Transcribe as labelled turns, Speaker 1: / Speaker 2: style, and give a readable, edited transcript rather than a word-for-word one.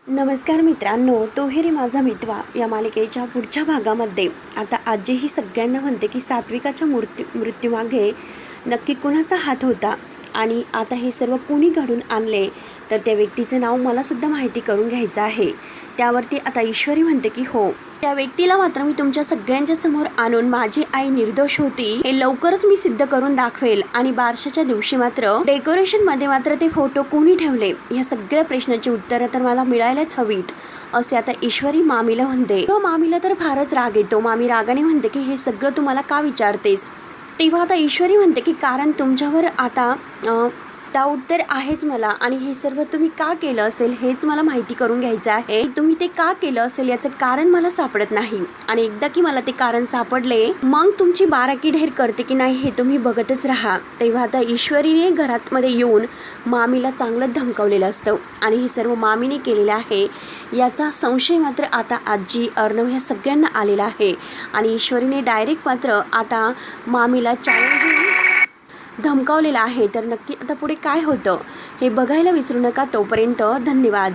Speaker 1: नमस्कार मित्रांनो, तो हे रे माझा मितवा या मालिकेच्या पुढच्या भागामध्ये आता आजीही सगळ्यांना म्हणते की सात्विकाच्या मृत्यूमागे नक्की कुणाचा हात होता आणि आता हे सर्व कुणी घडून आणले तर त्या व्यक्तीचं नाव मलासुद्धा माहिती करून घ्यायचं आहे। त्यावरती आता ईश्वरी म्हणते की हो, त्या व्यक्तीला मात्र मी तुमच्या सगळ्यांच्या समोर आणून माझी आई निर्दोष होती हे लवकरच मी सिद्ध करून दाखवेल आणि बारशाच्या दिवशी मात्र डेकोरेशन मध्ये मात्र ते फोटो कोणी ठेवले या सगळ्या प्रश्नाची उत्तरं तर मला मिळायलाच हवीत असे आता ईश्वरी मामीला म्हणते। मामीला तर फारच राग येतो। मामी रागाने म्हणते की हे सगळं तुम्हाला का विचारतेस। तेव्हा आता ईश्वरी म्हणते की कारण तुमच्यावर आता डाऊट तर आहेच मला आणि हे सर्व तुम्ही का केलं असेल हेच मला माहिती करून घ्यायचं आहे। तुम्ही ते का केलं असेल याचं कारण मला सापडत नाही आणि एकदा की मला ते कारण सापडले मग तुमची बाराकी ढेर करते की नाही हे तुम्ही बघतच राहा। तेव्हा आता ईश्वरीने घरात मध्ये येऊन मामीला चांगलं धमकावलेलं असतं आणि हे सर्व मामीने केलेलं आहे याचा संशय मात्र आता आजी अर्णव ह्या सगळ्यांना आलेला आहे आणि ईश्वरीने डायरेक्ट मात्र आता मामीला चॅलेंज धमकावलेला आहे। तर नक्की आता पुढे काय होतं हे बघायला विसरू नका। तोपर्यंत धन्यवाद।